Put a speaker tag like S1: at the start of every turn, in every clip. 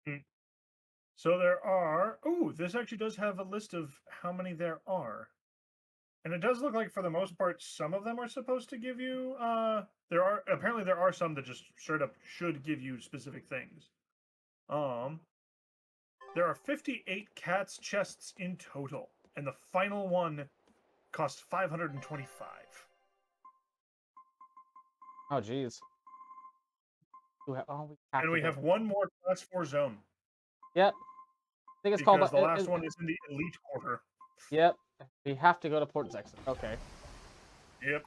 S1: Mm. So there are. Oh, this actually does have a list of how many there are. And it does look like for the most part, some of them are supposed to give you there are some that just straight up should give you specific things. Um there are 58 cats chests in total, and the final one cost 525.
S2: Oh, jeez. Oh, we have
S1: And
S2: to
S1: we
S2: go.
S1: have one more class 4 zone
S2: Yep. I think it's called.
S1: because the last one is in the elite quarter.
S2: Yep. We have to go to Port Zexon. Okay.
S1: Yep.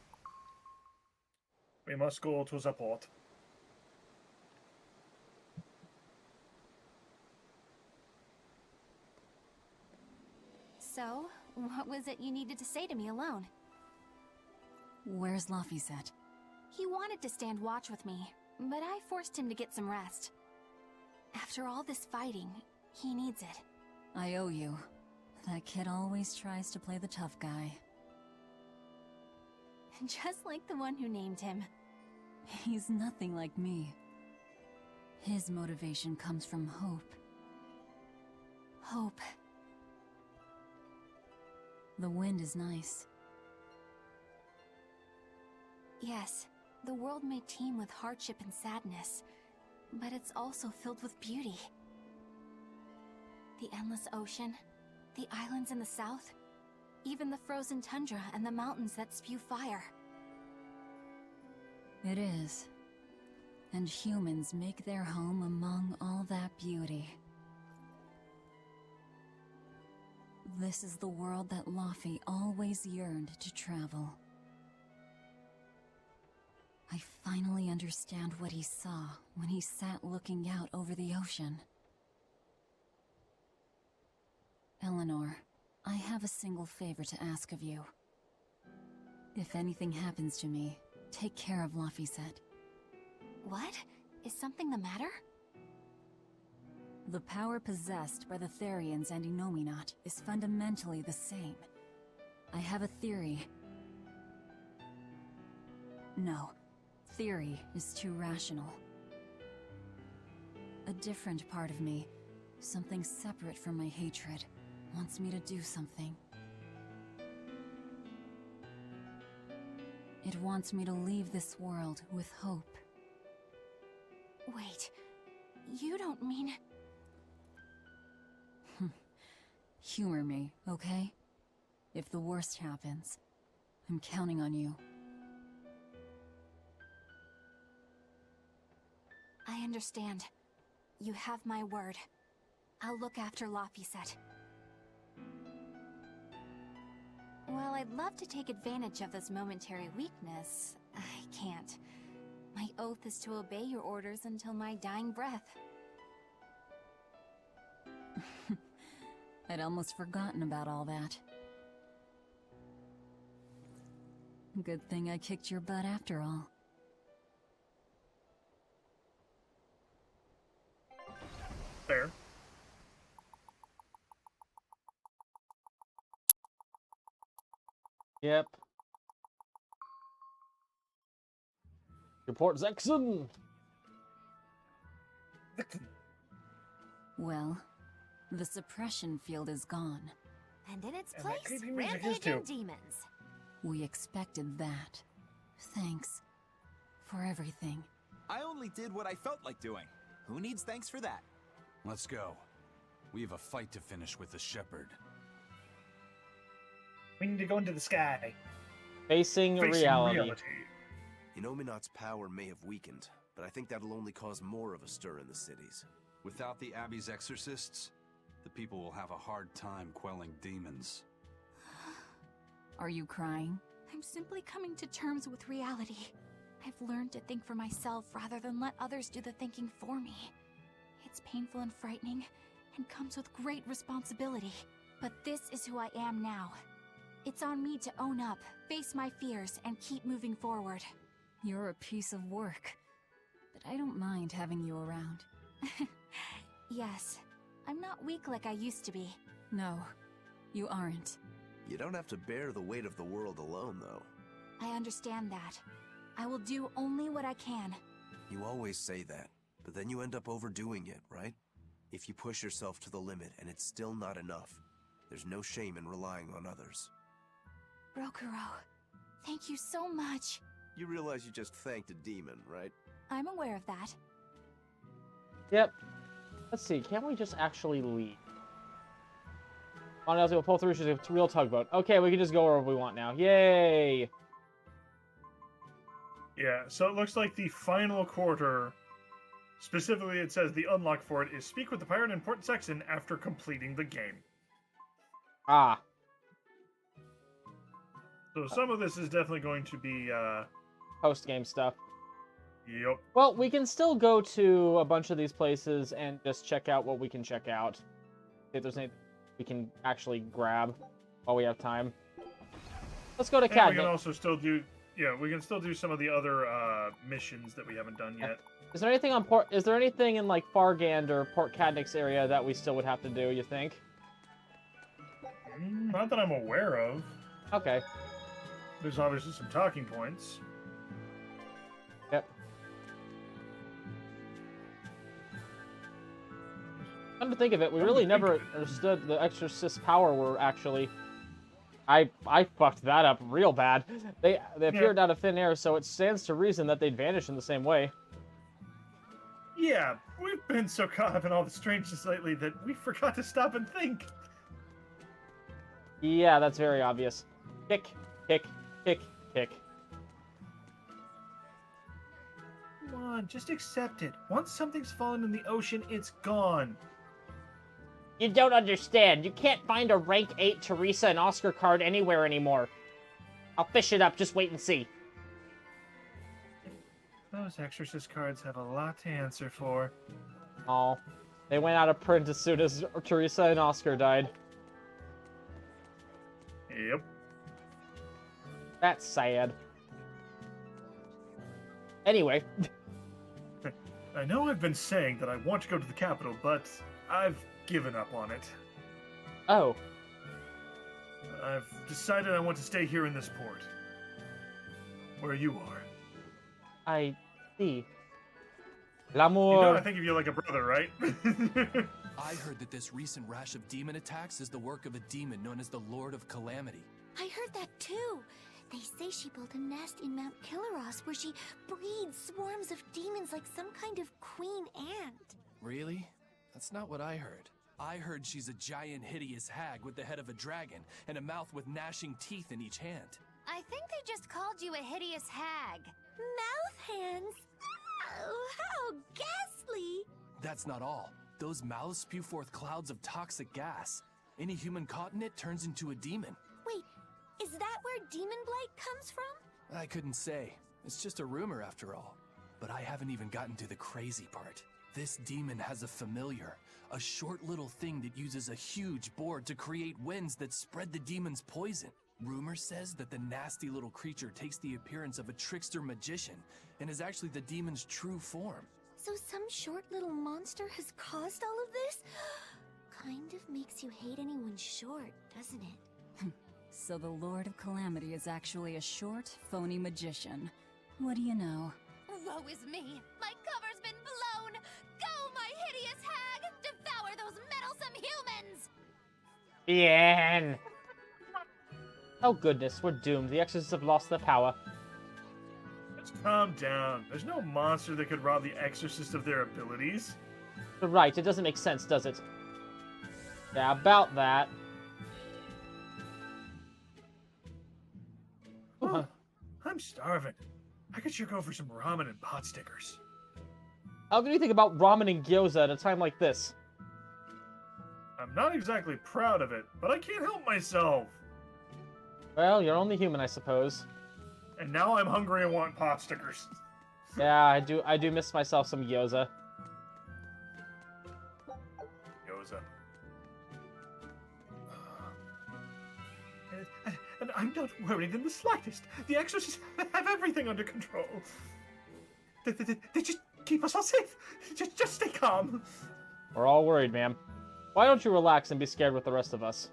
S1: We must go to the port.
S3: So, what was it you needed to say to me alone?
S4: Where's Laphicet?
S3: He wanted to stand watch with me, but I forced him to get some rest. After all this fighting, he needs it.
S4: I owe you. That kid always tries to play the tough guy.
S3: Just like the one who named him.
S4: He's nothing like me. His motivation comes from hope.
S3: Hope.
S4: The wind is nice.
S3: Yes, the world may teem with hardship and sadness, but it's also filled with beauty. The endless ocean, the islands in the south, even the frozen tundra and the mountains that spew fire.
S4: It is. And humans make their home among all that beauty. This is the world that Laffy always yearned to travel. I finally understand what he saw when he sat looking out over the ocean. Eleanor, I have a single favor to ask of you. If anything happens to me, take care of Laphicet.
S3: What? Is something the matter?
S4: The power possessed by the Therians and Inominat is fundamentally the same. I have a theory. No, theory is too rational. A different part of me, something separate from my hatred, wants me to do something. It wants me to leave this world with hope.
S3: Wait, you don't mean...
S4: Humor me, okay? If the worst happens, I'm counting on you.
S3: I understand. You have my word. I'll look after Laphicet. While I'd love to take advantage of this momentary weakness, I can't. My oath is to obey your orders until my dying breath.
S4: I'd almost forgotten about all that. Good thing I kicked your butt after all.
S1: Fair.
S2: Yep. Report Zexon.
S4: Well, the suppression field is gone.
S3: And in its
S1: And that
S3: place,
S1: creepy music is
S3: rampaging
S1: too.
S3: demons.
S4: We expected that. Thanks for everything.
S5: I only did what I felt like doing. Who needs thanks for that?
S6: Let's go. We have a fight to finish with the Shepherd.
S1: We need to go into the sky.
S2: Facing reality.
S7: Inominat's power may have weakened, but I think that'll only cause more of a stir in the cities.
S6: Without the Abbey's exorcists, the people will have a hard time quelling demons.
S4: Are you crying?
S3: I'm simply coming to terms with reality. I've learned to think for myself rather than let others do the thinking for me. It's painful and frightening, and comes with great responsibility. But this is who I am now. It's on me to own up, face my fears, and keep moving forward.
S4: You're a piece of work, but I don't mind having you around.
S3: Yes, I'm not weak like I used to be.
S4: No, you aren't.
S7: You don't have to bear the weight of the world alone, though.
S3: I understand that. I will do only what I can.
S7: You always say that, but then you end up overdoing it, right? If you push yourself to the limit and it's still not enough, there's no shame in relying on others.
S3: Rokuro, thank you so much.
S7: You realize you just thanked a demon, right?
S3: I'm aware of that.
S2: Yep. Let's see, can't we just actually leave? On else we'll pull through, she's a real tugboat. Okay, we can just go wherever we want now. Yay!
S1: Yeah, so it looks like the final quarter, specifically it says the unlock for it is speak with the pirate in Port Sexton after completing the game.
S2: Ah.
S1: So some of this is definitely going to be,
S2: Post-game stuff.
S1: yep.
S2: Well, we can still go to a bunch of these places and just check out what we can check out. See if there's anything we can actually grab while we have time. Let's go to
S1: And we
S2: Cadnic.
S1: can also still do, yeah, we can still do some of the other missions that we haven't done yet.
S2: Is there anything on Port? Is there anything in like Fargand or Port Cadnic's area that we still would have to do? You think?
S1: Not that I'm aware of.
S2: Okay.
S1: There's obviously some talking points.
S2: Yep. Come to think of it, we really never understood the Exorcist's power were actually. I fucked that up real bad. They appeared out of thin air, so it stands to reason that they'd vanish in the same way.
S1: Yeah, we've been so caught up in all the strangeness lately that we forgot to stop and think.
S2: Yeah, that's very obvious. Kick, kick, kick, kick.
S1: Come on, just accept it. Once something's fallen in the ocean, it's gone.
S2: You don't understand. You can't find a rank 8 Teresa and Oscar card anywhere anymore. I'll fish it up. Just wait and see.
S1: Those exorcist cards have a lot to answer for.
S2: Oh, they went out of print as soon as Teresa and Oscar died.
S1: Yep.
S2: That's sad. Anyway.
S1: I know I've been saying that I want to go to the capital, but I've given up on it.
S2: Oh.
S1: I've decided I want to stay here in this port. Where you are.
S2: I see.
S1: You
S2: L'amour.
S1: know I think of you like a brother, right?
S8: I heard that this recent rash of demon attacks is the work of a demon known as the Lord of Calamity.
S3: I heard that too. They say she built a nest in Mount Killaros where she breeds swarms of demons like some kind of queen ant.
S8: Really? That's not what I heard. I heard she's a giant, hideous hag with the head of a dragon and a mouth with gnashing teeth in each hand.
S3: I think they just called you a hideous hag. Mouth hands? Oh, how ghastly!
S8: That's not all. Those mouths spew forth clouds of toxic gas. Any human caught in it turns into a demon.
S3: Wait, is that where demon blight comes from?
S8: I couldn't say. It's just a rumor after all. But I haven't even gotten to the crazy part. This demon has a familiar, a short little thing that uses a huge board to create winds that spread the demon's poison. Rumor says that the nasty little creature takes the appearance of a trickster magician and is actually the demon's true form.
S3: So some short little monster has caused all of this? Kind of makes you hate anyone short, doesn't it?
S4: So the Lord of Calamity is actually a short, phony magician. What do you know?
S3: Woe is me! My cover's been blown! Go, my hideous hag! Devour those meddlesome humans!
S2: Bien. Oh goodness, we're doomed. The Exorcists have lost their power.
S1: Just calm down. There's no monster that could rob the exorcist of their abilities.
S2: You're right, it doesn't make sense, does it? Yeah, about that.
S1: Huh. I'm starving. I could sure go for some ramen and pot stickers.
S2: How do you think about ramen and gyoza at a time like this?
S1: I'm not exactly proud of it, but I can't help myself.
S2: Well, you're only human, I suppose.
S1: And now I'm hungry and want pot stickers.
S2: Yeah, I do miss myself some gyoza.
S1: Gyoza. And I'm not worried in the slightest. The exorcists have everything under control. They just keep us all safe. Just stay calm.
S2: We're all worried, ma'am. Why don't you relax and be scared with the rest of us?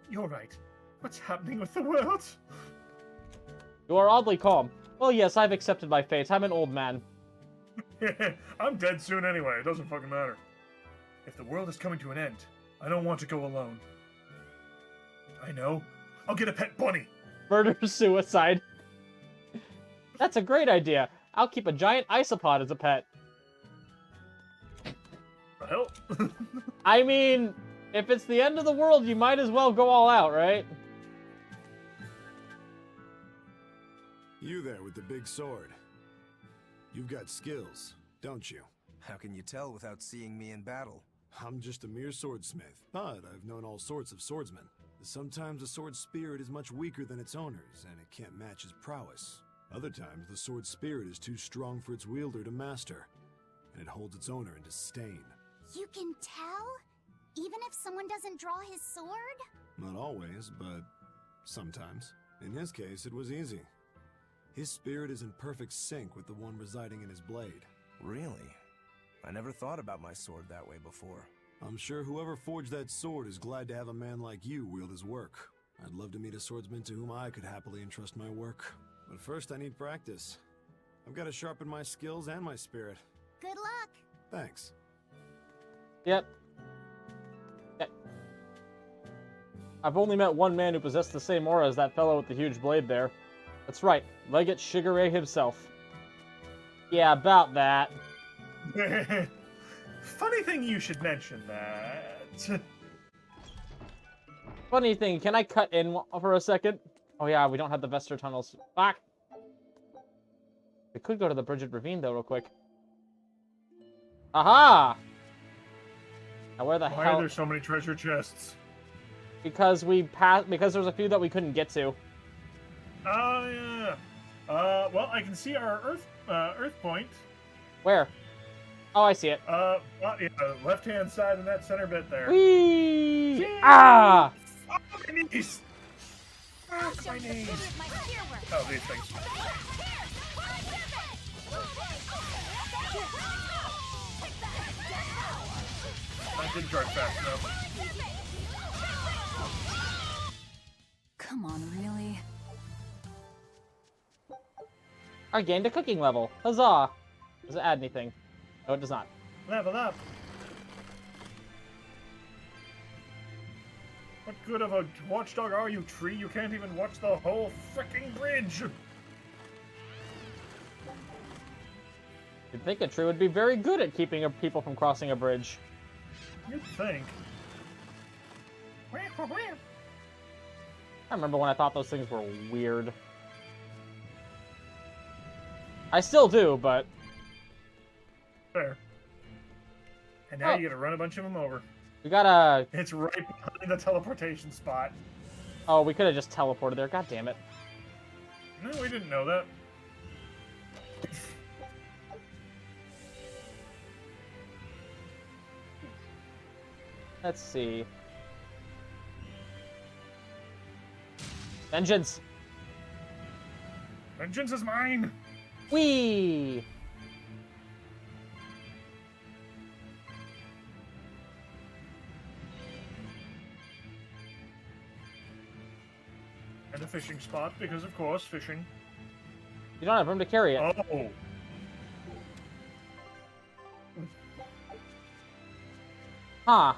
S1: You're right. What's happening with the world?
S2: You are oddly calm. Well, yes, I've accepted my fate. I'm an old man.
S1: I'm dead soon anyway. It doesn't fucking matter. If the world is coming to an end, I don't want to go alone. I know. I'll get a pet bunny.
S2: Murder-suicide. That's a great idea. I'll keep a giant isopod as a pet.
S1: The hell?
S2: I mean, if it's the end of the world, you might as well go all out, right?
S9: You there with the big sword. You've got skills, don't you?
S7: How can you tell without seeing me in battle?
S9: I'm just a mere swordsmith, but I've known all sorts of swordsmen. Sometimes a sword's spirit is much weaker than its owner's, and it can't match his prowess. Other times, the sword's spirit is too strong for its wielder to master, and it holds its owner in disdain.
S10: You can tell? Even if someone doesn't draw his sword?
S9: Not always, but sometimes. In his case, it was easy. His spirit is in perfect sync with the one residing in his blade.
S7: Really? I never thought about my sword that way before.
S9: I'm sure whoever forged that sword is glad to have a man like you wield his work. I'd love to meet a swordsman to whom I could happily entrust my work. But first I need practice. I've got to sharpen my skills and my spirit.
S10: Good luck.
S9: Thanks.
S2: Yep. I've only met one man who possessed the same aura as that fellow with the huge blade there. That's right, Legate Shigure himself. Yeah, about that.
S1: Funny thing you should mention that.
S2: Funny thing, can I cut in for a second? Oh yeah, we don't have the Vester tunnels. Fuck! We could go to the Bridget Ravine though, real quick. Aha! Now where the
S1: Why
S2: hell?
S1: are there so many treasure chests?
S2: Because we passed. Because there's a few that we couldn't get to.
S1: Oh yeah. Well, I can see our Earth point.
S2: Where? Oh, I see it.
S1: Yeah, left-hand side in that center bit there.
S2: Whee! Ah!
S1: Oh, my knees!
S10: I'll
S1: Oh,
S10: show
S1: my
S10: you the
S1: knees!
S10: fruit of my spear work.
S1: Oh, these things. I didn't charge fast enough.
S4: Come on, really?
S2: I gained a cooking level. Huzzah! Does it add anything? No, it does not.
S1: Level up. What good of a watchdog are you, tree? You can't even watch the whole fricking bridge.
S2: You'd think a tree would be very good at keeping people from crossing a bridge.
S1: You'd think.
S2: I remember when I thought those things were weird. I still do, but...
S1: Fair. And now you gotta run a bunch of them over.
S2: We gotta...
S1: It's right behind the teleportation spot.
S2: Oh, we could have just teleported there. God damn it.
S1: No, we didn't know that.
S2: Let's see. Vengeance!
S1: Vengeance is mine!
S2: Whee!
S1: And a fishing spot, because of course, fishing.
S2: You don't have room to carry it.
S1: Oh!
S2: Huh.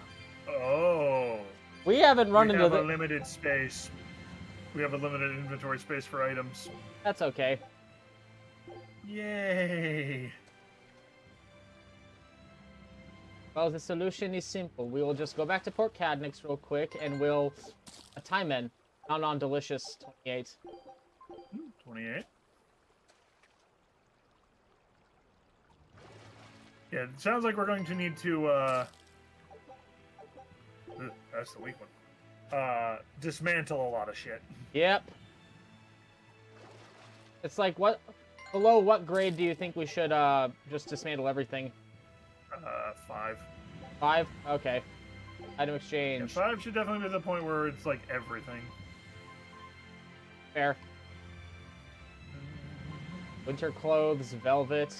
S1: Oh!
S2: We haven't run
S1: We
S2: into
S1: have
S2: the...
S1: a limited space. We have a limited inventory space for items.
S2: That's okay.
S1: Yay!
S2: Well, the solution is simple. We will just go back to Port Cadnix real quick, and we'll... A time in. Not on Delicious 28.
S1: 28. Yeah, it sounds like we're going to need to, that's the weak one. Dismantle a lot of shit.
S2: Yep. It's like, what... Below what grade do you think we should, just dismantle everything?
S1: 5.
S2: 5? Okay. Item
S1: Yeah,
S2: exchange.
S1: 5 should definitely be the point where it's like everything.
S2: Fair. Winter clothes, velvet.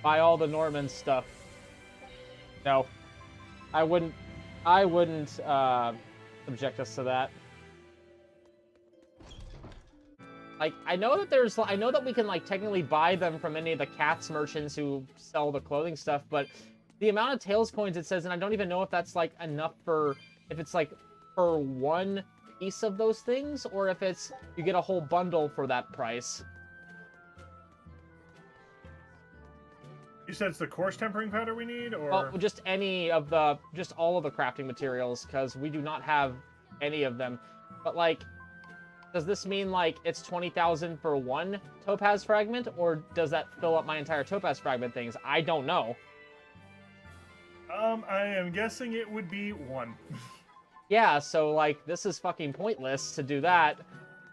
S2: Buy all the Norman stuff. No. I wouldn't subject us to that. Like, I know that we can, like, technically buy them from any of the cats merchants who sell the clothing stuff, but the amount of Tails coins it says, and I don't even know if that's, like, enough for, if it's, like, per one piece of those things, or if it's, you get a whole bundle for that price.
S1: You said it's the coarse tempering powder we need, or?
S2: Well, just all of the crafting materials, because we do not have any of them. But, like, does this mean, like, it's 20,000 for one topaz fragment, or does that fill up my entire topaz fragment things? I don't know.
S1: I am guessing it would be one.
S2: Yeah, so, like, this is fucking pointless to do that.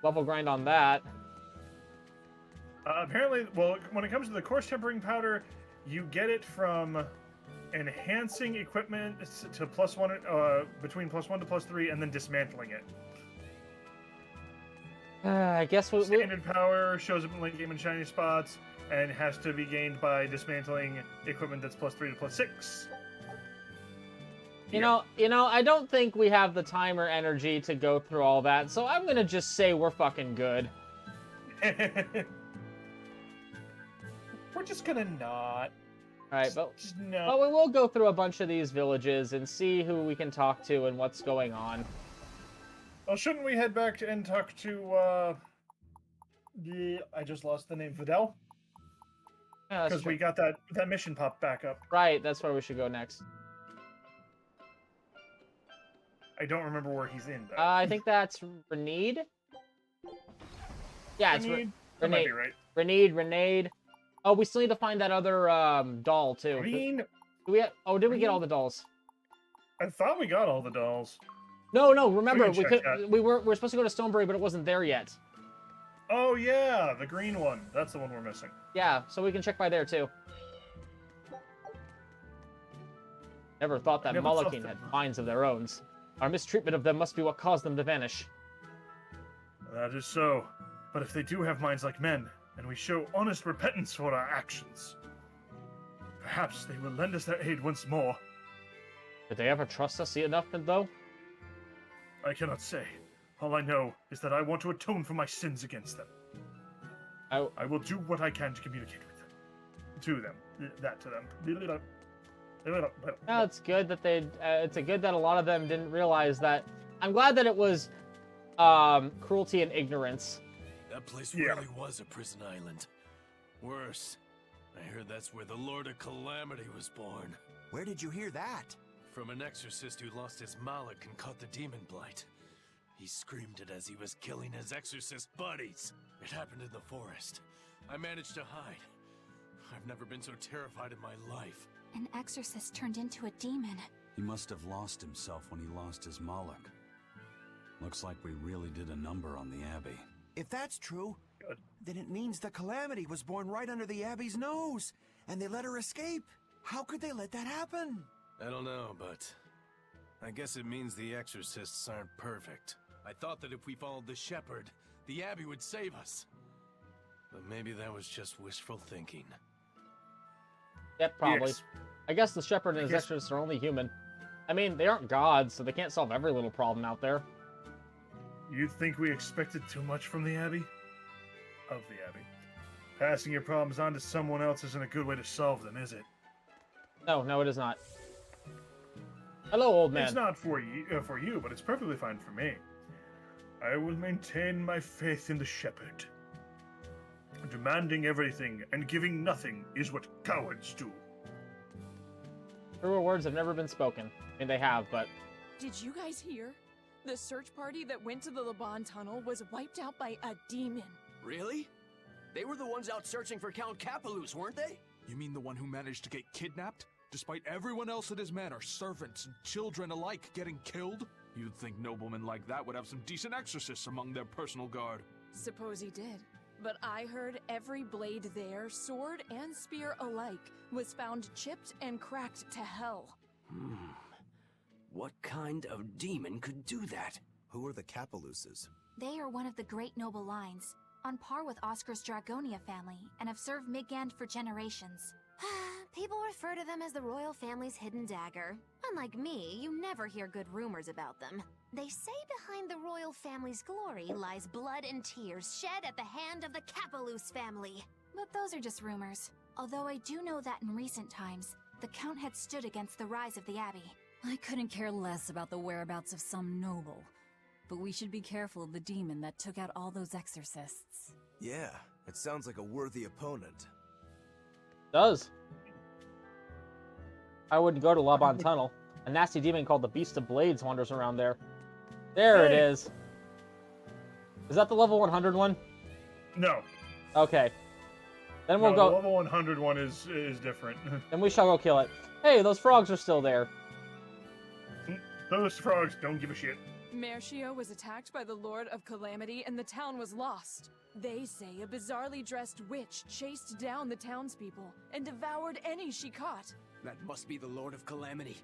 S2: Level grind on that.
S1: Apparently, well, when it comes to the coarse tempering powder, you get it from enhancing equipment to +1, between +1 to +3, and then dismantling it.
S2: I guess
S1: Standard power shows up in late game in shiny spots, and has to be gained by dismantling equipment that's +3 to +6.
S2: You know, I don't think we have the time or energy to go through all that, so I'm gonna just say we're fucking good.
S1: We're just gonna not.
S2: Alright, but
S1: no.
S2: we will go through a bunch of these villages and see who we can talk to and what's going on.
S1: Well, shouldn't we head back and talk to, I just lost the name, Videl?
S2: Yeah,
S1: because we got that mission pop back up.
S2: Right, that's where we should go next.
S1: I don't remember where he's in, though.
S2: I think that's Renede? Yeah, it's
S1: Renede? That might be right.
S2: Renede. Oh, we still need to find that other doll, too.
S1: Did
S2: we get all the dolls?
S1: I thought we got all the dolls.
S2: No, remember,
S1: we
S2: were supposed to go to Stonebury, but it wasn't there yet.
S1: Oh, yeah, the green one. That's the one we're missing.
S2: Yeah, so we can check by there, too. Never thought that Molokin had minds of their own. Our mistreatment of them must be what caused them to vanish.
S1: That is so. But if they do have minds like men, and we show honest repentance for our actions, perhaps they will lend us their aid once more.
S2: Did they ever trust us enough, though?
S1: I cannot say. All I know is that I want to atone for my sins against them. I will do what I can to communicate with them. To them.
S2: No, it's good that it's good that a lot of them didn't realize that. I'm glad that it was cruelty and ignorance.
S8: That place really was a prison island. Worse, I heard that's where the Lord of Calamity was born.
S7: Where did you hear that?
S8: From an exorcist who lost his malak and caught the demon blight. He screamed it as he was killing his exorcist buddies. It happened in the forest. I managed to hide. I've never been so terrified in my life.
S3: An exorcist turned into a demon.
S6: He must have lost himself when he lost his malak. Looks like we really did a number on the Abbey.
S7: If that's true, then it means the Calamity was born right under the Abbey's nose, and they let her escape. How could they let that happen?
S8: I don't know, but I guess it means the exorcists aren't perfect. I thought that if we followed the shepherd, the Abbey would save us. But maybe that was just wishful thinking.
S2: Yep, probably.
S1: Yes.
S2: I guess the shepherd and his exorcists are only human. I mean, they aren't gods, so they can't solve every little problem out there.
S1: You think we expected too much from the Abbey? Of the Abbey. Passing your problems on to someone else isn't a good way to solve them, is it?
S2: No, it is not. Hello, old man.
S1: It's not for you, but it's perfectly fine for me. I will maintain my faith in the shepherd. Demanding everything and giving nothing is what cowards do.
S2: Truer words have never been spoken. I mean, they have, but...
S11: Did you guys hear? The search party that went to the Laban tunnel was wiped out by a demon.
S12: Really? They were the ones out searching for Count Capelus, weren't they?
S13: You mean the one who managed to get kidnapped? Despite everyone else at his manor, servants and children alike, getting killed? You'd think noblemen like that would have some decent exorcists among their personal guard.
S11: Suppose he did. But I heard every blade there, sword and spear alike, was found chipped and cracked to hell.
S12: What kind of demon could do that?
S7: Who are the Capeluses?
S3: They are one of the great noble lines, on par with Oscar's Dragonia family, and have served Midgand for generations.
S14: People refer to them as the royal family's hidden dagger. Unlike me, you never hear good rumors about them. They say behind the royal family's glory lies blood and tears shed at the hand of the Capaloose family.
S3: But those are just rumors. Although I do know that in recent times, the Count had stood against the rise of the Abbey.
S4: I couldn't care less about the whereabouts of some noble. But we should be careful of the demon that took out all those exorcists.
S15: Yeah, it sounds like a worthy opponent.
S2: Does. I wouldn't go to Laban Tunnel. A nasty demon called the Beast of Blades wanders around there. There it is. Is that the level 100 one?
S1: No.
S2: Okay. Then we'll
S1: No,
S2: go.
S1: The level 100 one is different.
S2: Then we shall go kill it. Hey, those frogs are still there.
S1: Those frogs don't give a shit.
S11: Mercio was attacked by the Lord of Calamity and the town was lost. They say a bizarrely dressed witch chased down the townspeople and devoured any she caught.
S12: That must be the Lord of Calamity.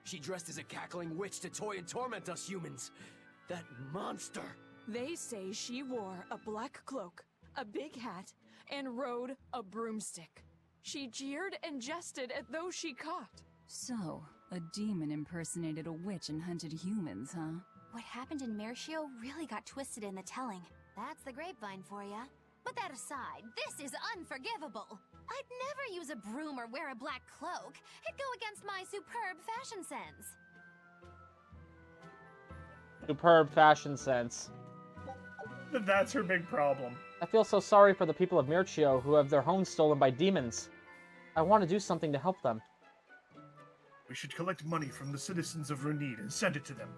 S12: She dressed as a cackling witch to toy and torment us humans. That monster!
S11: They say she wore a black cloak, a big hat, and rode a broomstick. She jeered and jested at those she caught.
S4: So, a demon impersonated a witch and hunted humans, huh?
S3: What happened in Mercio really got twisted in the telling.
S14: That's the grapevine for ya. But that aside, this is unforgivable. I'd never use a broom or wear a black cloak. It'd go against my superb fashion sense.
S2: Superb fashion sense.
S1: That's her big problem.
S2: I feel so sorry for the people of Mircio who have their homes stolen by demons. I want to do something to help them.
S1: We should collect money from the citizens of Runid and send it to them.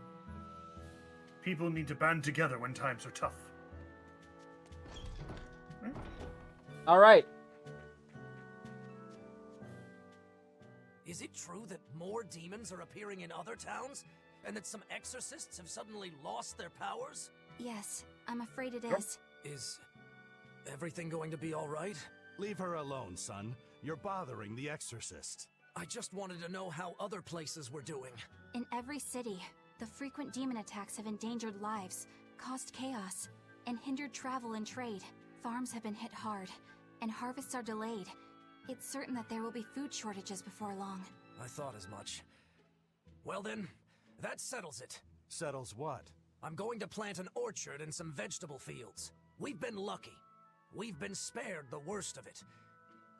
S1: People need to band together when times are tough.
S2: All right.
S12: Is it true that more demons are appearing in other towns? And that some exorcists have suddenly lost their powers?
S3: Yes, I'm afraid it is.
S12: Is everything going to be all right?
S16: Leave her alone, son. You're bothering the exorcist.
S12: I just wanted to know how other places were doing.
S3: In every city, the frequent demon attacks have endangered lives, caused chaos, and hindered travel and trade. Farms have been hit hard, and harvests are delayed. It's certain that there will be food shortages before long.
S12: I thought as much. Well then, that settles it.
S16: Settles what?
S12: I'm going to plant an orchard and some vegetable fields. We've been lucky. We've been spared the worst of it.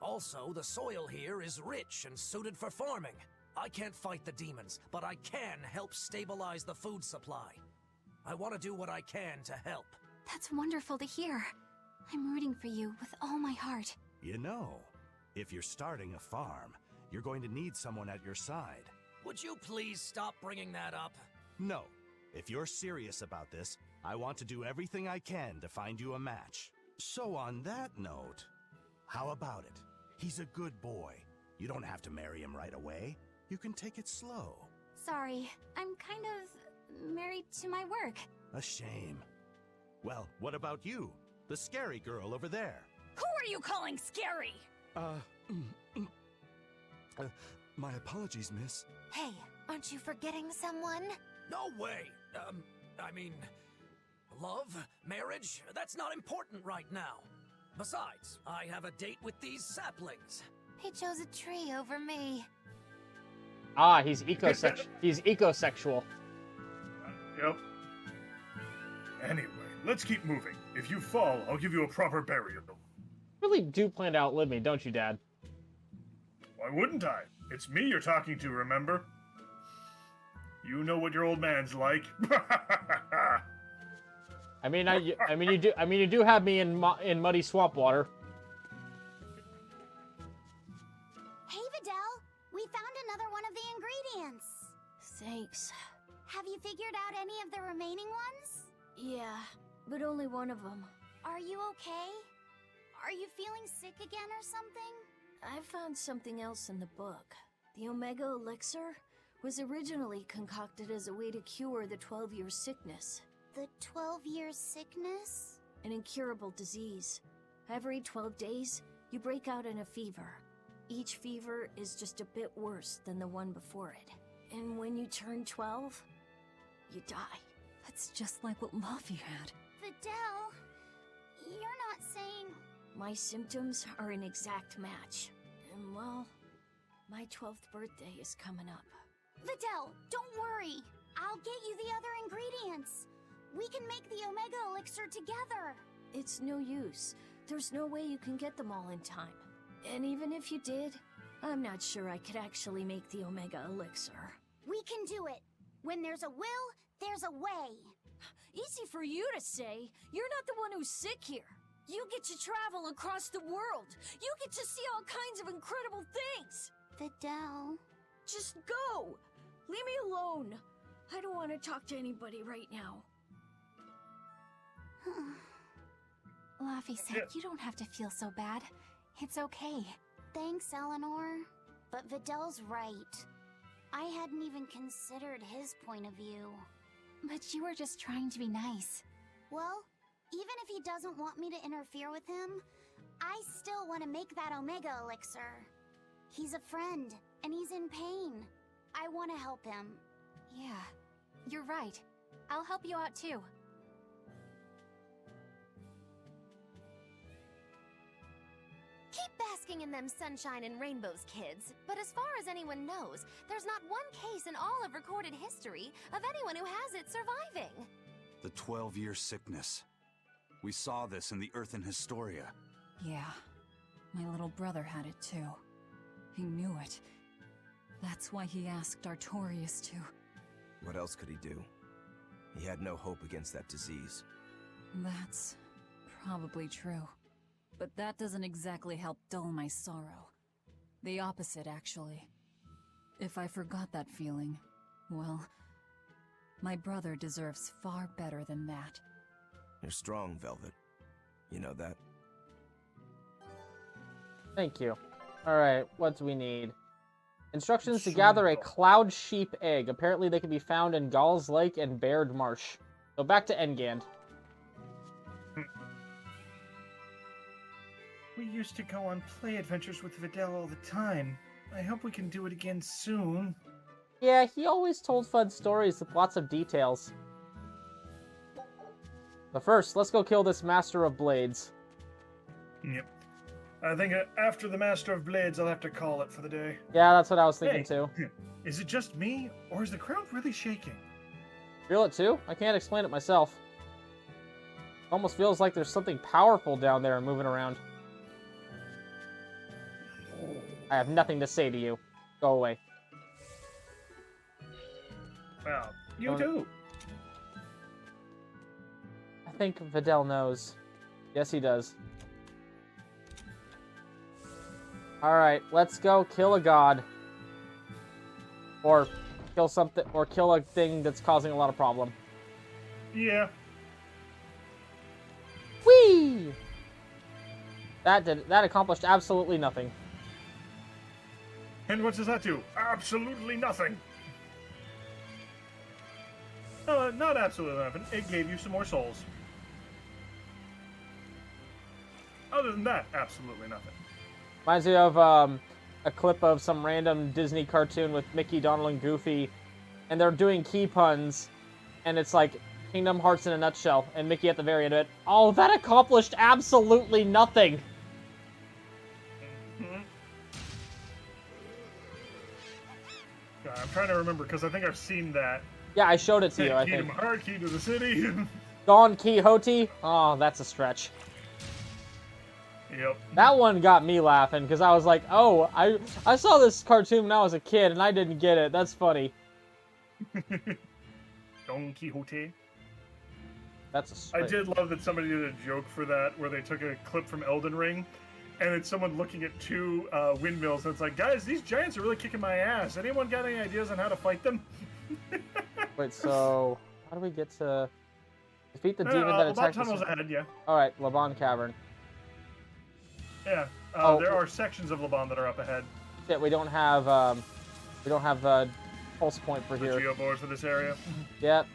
S12: Also, the soil here is rich and suited for farming. I can't fight the demons, but I can help stabilize the food supply. I want to do what I can to help.
S3: That's wonderful to hear. I'm rooting for you with all my heart.
S16: You know, if you're starting a farm, you're going to need someone at your side.
S12: Would you please stop bringing that up?
S16: No. If you're serious about this, I want to do everything I can to find you a match. So on that note, how about it? He's a good boy. You don't have to marry him right away. You can take it slow.
S3: Sorry, I'm kind of married to my work.
S16: A shame. Well, what about you? The scary girl over there.
S14: Who are you calling scary?
S9: My apologies, miss.
S14: Hey, aren't you forgetting someone?
S12: No way! I mean, love, marriage, that's not important right now. Besides, I have a date with these saplings.
S14: He chose a tree over me.
S2: Ah, he's ecosexual. He's ecosexual.
S1: Yep. Anyway, let's keep moving. If you fall, I'll give you a proper burial.
S2: Really do plan to outlive me, don't you, Dad?
S1: Why wouldn't I? It's me you're talking to, remember? You know what your old man's like.
S2: I mean, you do have me in muddy swamp water.
S10: Hey, Videl, we found another one of the ingredients.
S14: Thanks.
S10: Have you figured out any of the remaining ones?
S14: Yeah, but only one of them.
S10: Are you okay? Are you feeling sick again or something?
S14: I found something else in the book. The Omega Elixir was originally concocted as a way to cure the 12-year sickness.
S10: The 12-year sickness?
S14: An incurable disease. Every 12 days, you break out in a fever. Each fever is just a bit worse than the one before it. And when you turn 12, you die.
S4: That's just like what Luffy had.
S10: Videl, you're not saying...
S14: My symptoms are an exact match. And well,
S17: My 12th birthday is coming up.
S10: Videl, don't worry. I'll get you the other ingredients. We can make the Omega Elixir together.
S17: It's no use. There's no way you can get them all in time. And even if you did, I'm not sure I could actually make the Omega Elixir.
S10: We can do it. When there's a will, there's a way.
S17: Easy for you to say. You're not the one who's sick here. You get to travel across the world. You get to see all kinds of incredible things.
S10: Videl.
S17: Just go. Leave me alone. I don't want to talk to anybody right now.
S3: Laffy said you don't have to feel so bad. It's okay.
S10: Thanks, Eleanor. But Videl's right. I hadn't even considered his point of view.
S3: But you were just trying to be nice.
S10: Well, even if he doesn't want me to interfere with him, I still want to make that Omega Elixir. He's a friend, and he's in pain. I want to help him.
S3: Yeah, you're right. I'll help you out too.
S14: Keep basking in them sunshine and rainbows, kids. But as far as anyone knows, there's not one case in all of recorded history of anyone who has it surviving.
S6: The 12-year sickness. We saw this in the Earthen Historia.
S4: Yeah, my little brother had it too. He knew it. That's why he asked Artorius to.
S15: What else could he do? He had no hope against that disease.
S4: That's probably true. But that doesn't exactly help dull my sorrow. The opposite, actually. If I forgot that feeling, well, my brother deserves far better than that.
S15: You're strong, Velvet. You know that?
S2: Thank you. Alright, what do we need? Instructions to gather a cloud sheep egg. Apparently they can be found in Gall's Lake and Baird Marsh. So back to Engand.
S1: We used to go on play adventures with Videl all the time. I hope we can do it again soon.
S2: Yeah, he always told fun stories with lots of details. But first, let's go kill this Master of Blades.
S1: Yep. I think after the Master of Blades, I'll have to call it for the day.
S2: Yeah, that's what I was thinking too.
S1: Is it just me, or is the ground really shaking?
S2: Feel it too? I can't explain it myself. Almost feels like there's something powerful down there moving around. I have nothing to say to you. Go away.
S1: Well, you do.
S2: I think Videl knows. Yes, he does. Alright, let's go kill a god. Or kill something, or kill a thing that's causing a lot of problem.
S1: Yeah.
S2: Whee! That accomplished absolutely nothing.
S1: And what does that do? Absolutely nothing. Not absolutely nothing. It gave you some more souls. Other than that, absolutely nothing.
S2: Reminds me of a clip of some random Disney cartoon with Mickey, Donald, and Goofy, and they're doing key puns, and it's like Kingdom Hearts in a nutshell, and Mickey at the very end of it, oh, that accomplished absolutely nothing.
S1: I'm trying to remember, because I think I've seen that.
S2: Yeah, I showed it to you, I
S1: Kingdom
S2: think.
S1: Heart, Key to the City.
S2: Don Quixote? Oh, that's a stretch.
S1: Yep.
S2: That one got me laughing, because I was like, oh, I saw this cartoon when I was a kid, and I didn't get it. That's funny.
S1: Don Quixote.
S2: That's a stretch.
S1: I did love that somebody did a joke for that, where they took a clip from Elden Ring, and it's someone looking at two windmills, and it's like, guys, these giants are really kicking my ass. Anyone got any ideas on how to fight them?
S2: Wait, so how do we get to defeat the demon that attacked
S1: tunnels ahead, yeah.
S2: Alright, Laban Cavern.
S1: Yeah, there are sections of Laban that are up ahead.
S2: Shit, we don't have pulse point for here.
S1: Geoboards for this area.
S2: Yep.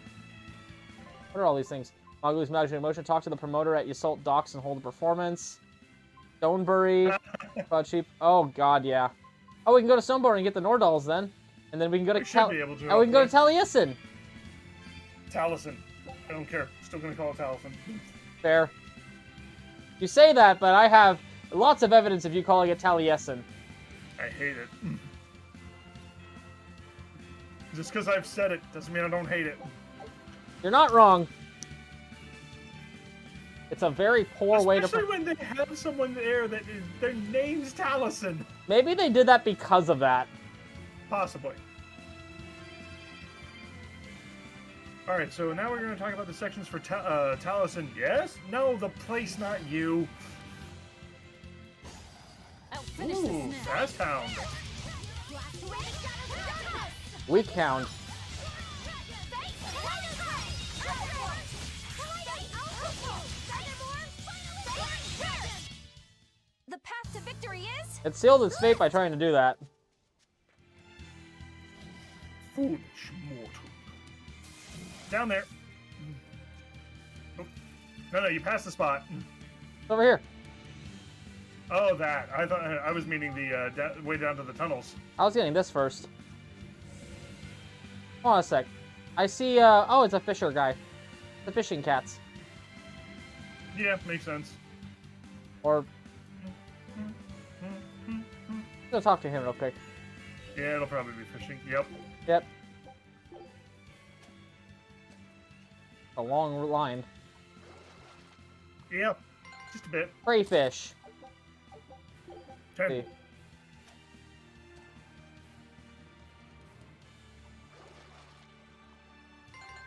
S2: What are all these things? Mogul's Magic in Motion. Talk to the promoter at Yassault Docks and hold a performance. Stonebury. Cloud Sheep. Oh god, yeah. Oh, we can go to Stonebury and get the Nordals then. And then we can go to
S1: we should be able to.
S2: Oh, we can go to Taliesin.
S1: Taliesin. I don't care. Still gonna call it Taliesin.
S2: Fair. You say that, but I have lots of evidence of you calling it Taliesin.
S1: I hate it. Just because I've said it doesn't mean I don't hate it.
S2: You're not wrong. It's a very poor way to...
S1: Especially when they have someone there that is, their name's Taliesin.
S2: Maybe they did that because of that.
S1: Possibly. Alright, so now we're going to talk about the sections for Taliesin. Yes? No, the place, not you. Ooh, Fast Hound.
S2: Weak Hound.
S3: The path to victory is...
S2: It sealed its fate by trying to do that.
S1: Foolish mortal. Down there. Oh. No, you passed the spot.
S2: Over here.
S1: Oh, that. I thought I was meaning the way down to the tunnels.
S2: I was getting this first. Hold on a sec. I see, oh, it's a fisher guy. The fishing cats.
S1: Yeah, makes sense.
S2: Or... Go talk to him real quick.
S1: Yeah, it'll probably be fishing. Yep.
S2: Yep. A long line.
S1: Yep. Just a bit.
S2: Crayfish.
S1: Okay.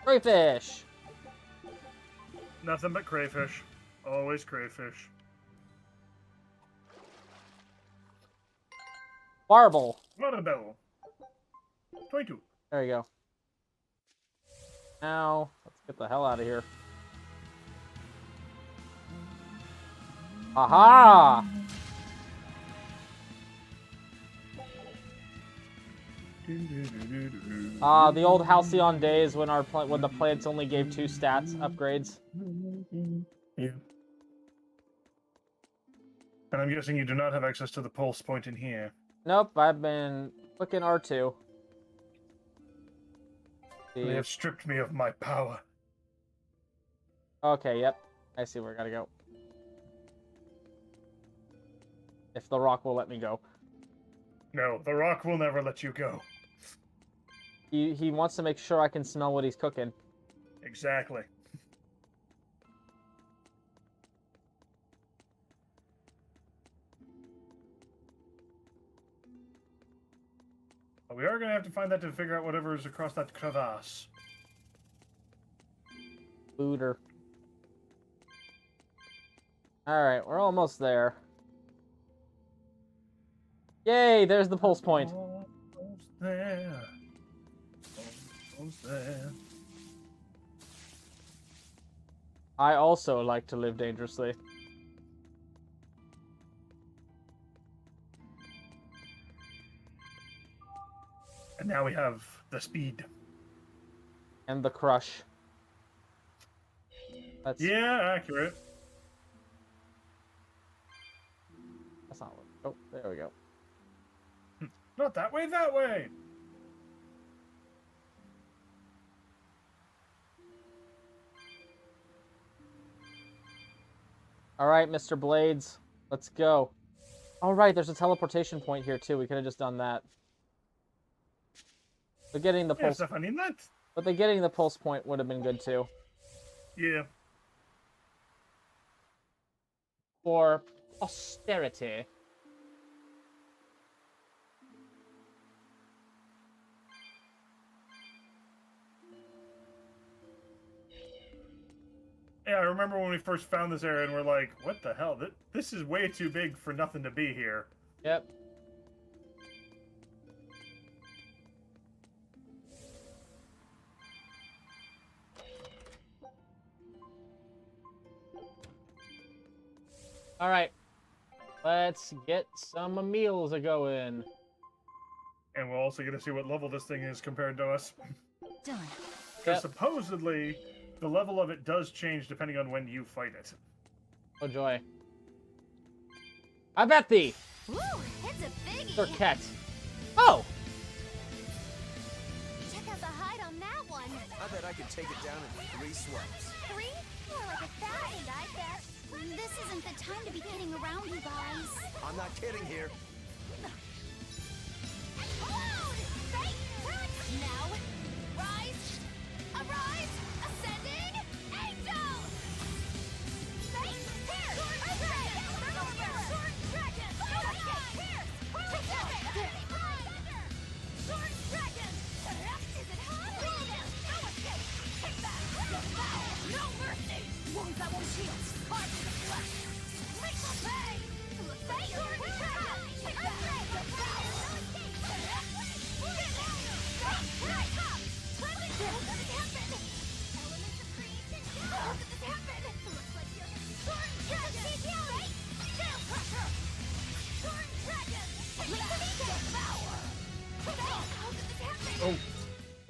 S2: Crayfish.
S1: Nothing but crayfish. Always crayfish.
S2: Marble.
S1: Waterbell. 22.
S2: There you go. Now, let's get the hell out of here. Aha! The old Halcyon days when when the plants only gave 2 stats upgrades.
S1: Yeah. And I'm guessing you do not have access to the pulse point in here.
S2: Nope, I've been clicking R2.
S1: They have stripped me of my power.
S2: Okay, yep. I see where I gotta go. If the rock will let me go.
S1: No, the rock will never let you go.
S2: He wants to make sure I can smell what he's cooking.
S1: Exactly. But we are going to have to find that to figure out whatever is across that crevasse.
S2: Booter. Alright, we're almost there. Yay, there's the pulse point.
S1: Almost there. Almost there.
S2: I also like to live dangerously.
S1: And now we have the speed.
S2: And the crush. That's...
S1: Yeah, accurate.
S2: That's not what... Oh, there we go.
S1: Not that way, that way!
S2: Alright, Mr. Blades. Let's go. Alright, there's a teleportation point here, too. We could have just done that. But getting the pulse...
S1: Yes, I need that.
S2: But getting the pulse point would have been good, too.
S1: Yeah.
S2: For posterity.
S1: Yeah, I remember when we first found this area and we're like, what the hell? This is way too big for nothing to be here.
S2: Yep. Alright. Let's get some meals a-going.
S1: And we're also going to see what level this thing is compared to us.
S4: Done.
S1: Because supposedly, the level of it does change depending on when you fight it.
S2: Oh joy. I bet thee!
S10: Woo, it's a biggie!
S2: Serket. Oh!
S10: Check out the hide on that one.
S7: I bet I could take it down in 3 swipes.
S10: 3? More like 1,000, I bet. This isn't the time to be kidding around, you guys.
S7: I'm not kidding here.
S10: Now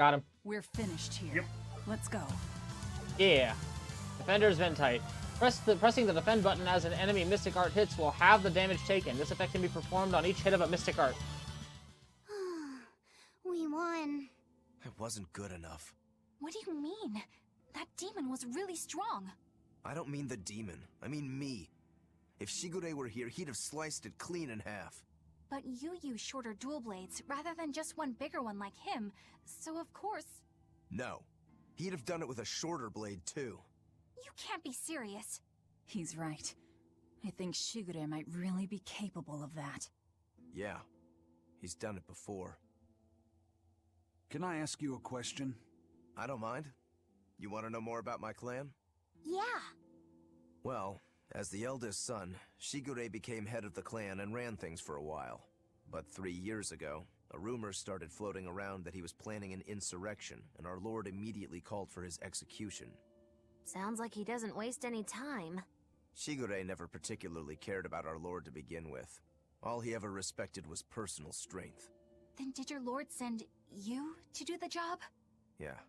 S2: Got him.
S4: We're finished here.
S1: Yep.
S4: Let's go.
S2: Yeah. Defender's Ventite. Pressing the defend button as an enemy Mystic Art hits will have the damage taken. This effect can be performed on each hit of a Mystic Art.
S10: We won.
S15: It wasn't good enough.
S3: What do you mean? That demon was really strong.
S15: I don't mean the demon. I mean me. If Shigure were here, he'd have sliced it clean in half.
S3: But you use shorter dual blades rather than just one bigger one like him, so of course...
S15: No. He'd have done it with a shorter blade, too.
S3: You can't be serious.
S4: He's right. I think Shigure might really be capable of that.
S15: Yeah. He's done it before.
S6: Can I ask you a question?
S15: I don't mind. You want to know more about my clan?
S10: Yeah.
S15: Well, as the eldest son, Shigure became head of the clan and ran things for a while. But 3 years ago, a rumor started floating around that he was planning an insurrection, and our lord immediately called for his execution.
S14: Sounds like he doesn't waste any time.
S15: Shigure never particularly cared about our lord to begin with. All he ever respected was personal strength.
S3: Then did your lord send you to do the job?
S15: Yeah.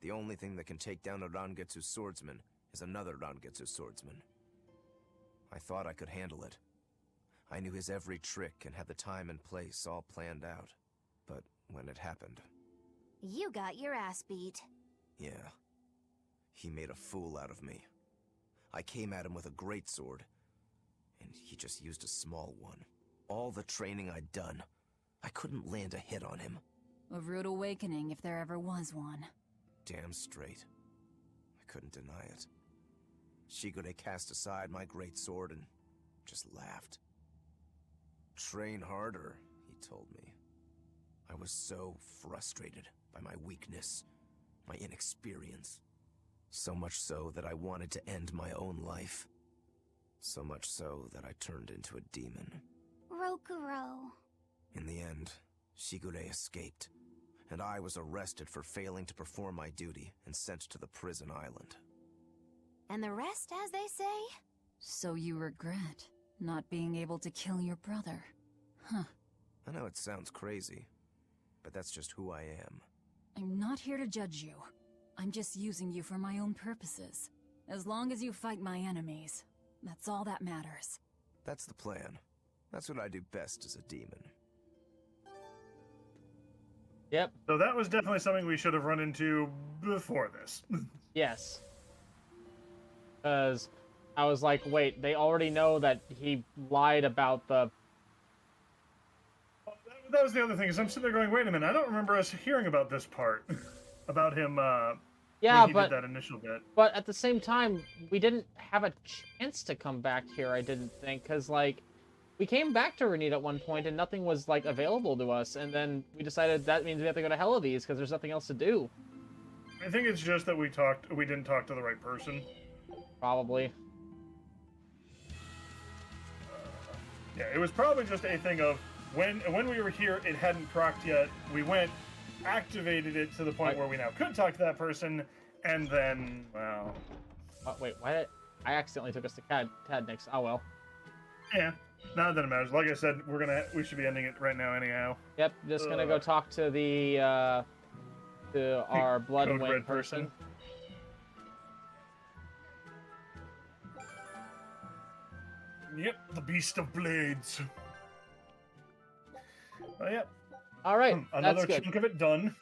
S15: The only thing that can take down a Rangetsu swordsman is another Rangetsu swordsman. I thought I could handle it. I knew his every trick and had the time and place all planned out. But when it happened...
S14: You got your ass beat.
S15: Yeah. He made a fool out of me. I came at him with a greatsword, and he just used a small one. All the training I'd done, I couldn't land a hit on him.
S4: A rude awakening if there ever was one.
S15: Damn straight. I couldn't deny it. Shigure cast aside my greatsword and just laughed. Train harder, he told me. I was so frustrated by my weakness, my inexperience. So much so that I wanted to end my own life. So much so that I turned into a demon.
S10: Rokuro.
S15: In the end, Shigure escaped, and I was arrested for failing to perform my duty and sent to the prison island.
S14: And the rest, as they say?
S4: So you regret not being able to kill your brother. Huh.
S15: I know it sounds crazy, but that's just who I am.
S4: I'm not here to judge you. I'm just using you for my own purposes. As long as you fight my enemies, that's all that matters.
S15: That's the plan. That's what I do best as a demon.
S2: Yep.
S1: So that was definitely something we should have run into before this.
S2: Yes. Because I was like, wait, they already know that he lied about the...
S1: That was the other thing, is I'm sitting there going, wait a minute, I don't remember us hearing about this part. About him,
S2: yeah,
S1: when he
S2: but,
S1: did that initial bit.
S2: But at the same time, we didn't have a chance to come back here, I didn't think. Because, like, we came back to Renita at one point and nothing was, like, available to us. And then we decided that means we have to go to Hell of These because there's nothing else to do.
S1: I think it's just that we didn't talk to the right person.
S2: Probably.
S1: Yeah, it was probably just a thing of when we were here, it hadn't procced yet. We went, activated it to the point where we now could talk to that person, and then, well...
S2: Wait, why did... I accidentally took us to Tadnix. Oh, well.
S1: Yeah, not that it matters. Like I said, we should be ending it right now anyhow.
S2: Yep, just gonna go talk to the, to our blood and wing person.
S1: Yep, the Beast of Blades. Oh, yep.
S2: All right,
S1: Another
S2: that's good.
S1: chunk of it done.